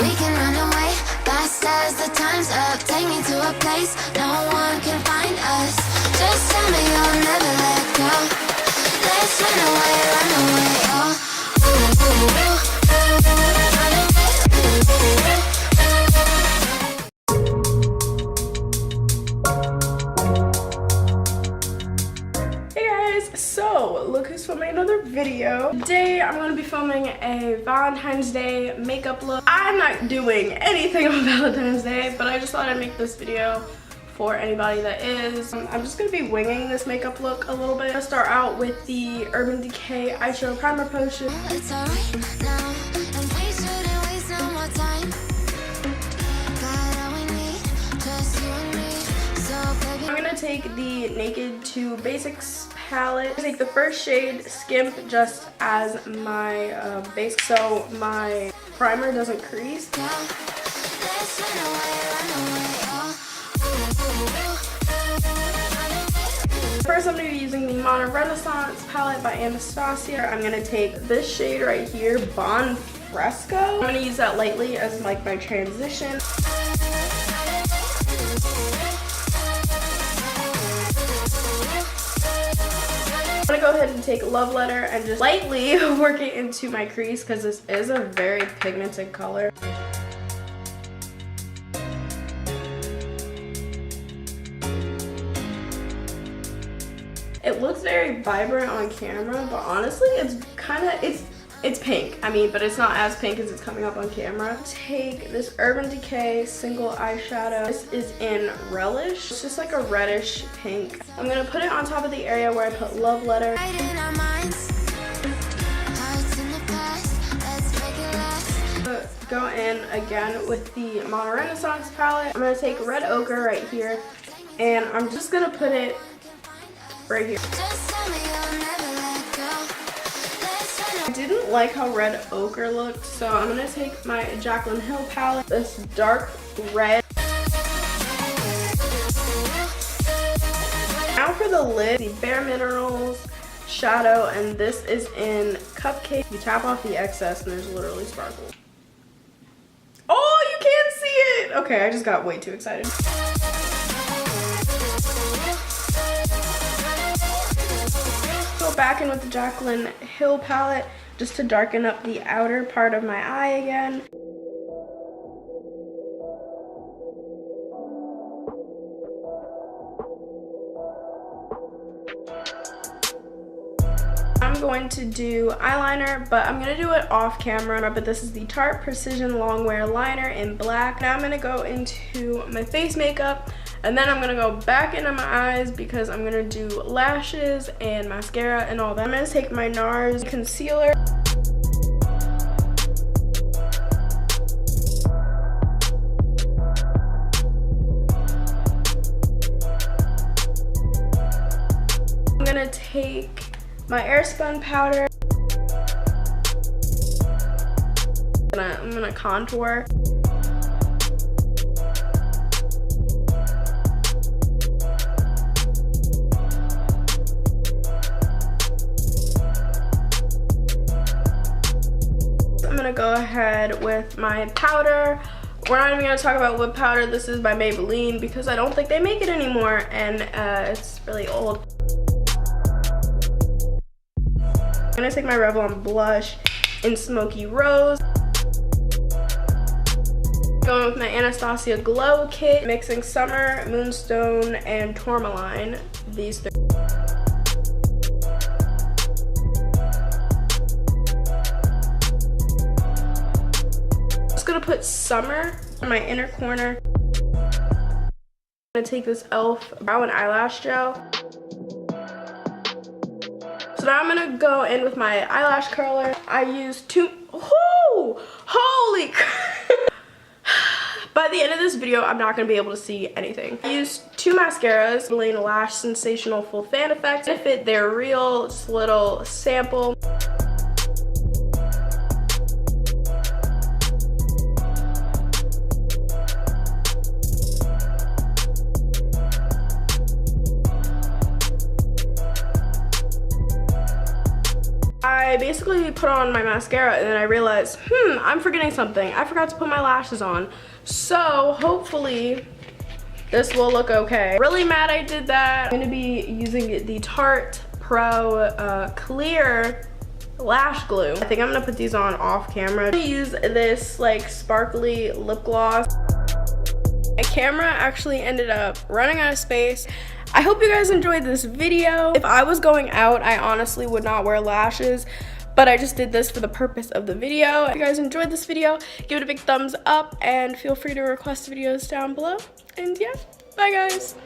We can run away, fast as the time's up. Take me to a place no one can find us. Just tell me you'll never let go. Let's run away, oh. Ooh, ooh, ooh. So, look who's filming another video. Today, I'm going to be filming a Valentine's Day makeup look. I'm not doing anything on Valentine's Day, but I just thought I'd make this video for anybody that is. I'm just going to be winging this makeup look a little bit. I'm going to start out with the Urban Decay Eyeshadow Primer Potion. It's alright now, and we shouldn't waste no more time. Got all we need, just you and me. So baby, I'm going to take the Naked to Basics palette. Take the first shade, Skimp, just as my base so my primer doesn't crease. let's run away, oh. First, I'm going to be using the Modern Renaissance palette by Anastasia. I'm going to take this shade right here, Bon Fresco. I'm going to use that lightly as like my transition. I'm going to go ahead and take Love Letter and just lightly work it into my crease because this is a very pigmented color. It looks very vibrant on camera, but honestly, it's kind of, it's pink. I mean, but it's not as pink as it's coming up on camera. Take this Urban Decay single eyeshadow. This is in Relish. It's just like a reddish pink. I'm gonna put it on top of the area where I put Love Letter. Right in our minds. Hearts in the past, let's make it last. Go in again with the Modern Renaissance palette. I'm gonna take Red Ochre right here, and I'm just gonna put it right here. Just tell me you'll never let go. Let's run I didn't like how Red Ochre looked, so I'm gonna take my Jaclyn Hill palette, this dark red. Now for the lid, the Bare Minerals shadow, and this is in Cupcake. You tap off the excess and there's literally sparkles. Oh, you can't see it! Okay, I just got way too excited. Go back in with the Jaclyn Hill palette just to darken up the outer part of my eye again. I'm going to do eyeliner, but I'm going to do it off camera. But this is the Tarte Precision Longwear Liner in black. Now I'm going to go into my face makeup, and then I'm going to go back into my eyes because I'm going to do lashes and mascara and all that. I'm going to take my NARS concealer. I'm going to take my Airspun powder. I'm gonna contour. I'm gonna go ahead with my powder. We're not even gonna talk about what powder this is by Maybelline because I don't think they make it anymore, and it's really old. I'm gonna take my Revlon blush in Smoky Rose. Going with my Anastasia Glow Kit, mixing Summer, Moonstone, and Tourmaline. These three. Just gonna put Summer in my inner corner. I'm gonna take this e.l.f. brow and eyelash gel. So now I'm gonna go in with my eyelash curler. I used two, holy crap. By the end of this video, I'm not gonna be able to see anything. I used two mascaras, Maybelline Lash Sensational Full Fan Effect. If they're real, just a little sample. I I basically put on my mascara and then I realized, I'm forgetting something. I forgot to put my lashes on. So hopefully this will look okay. Really mad I did that. I'm gonna be using the Tarte Pro Clear Lash Glue. I think I'm gonna put these on off camera. I'm gonna use this like sparkly lip gloss. My camera actually ended up running out of space. I hope you guys enjoyed this video. If I was going out, I honestly would not wear lashes, but I just did this for the purpose of the video. If you guys enjoyed this video, give it a big thumbs up and feel free to request videos down below. And yeah, bye guys.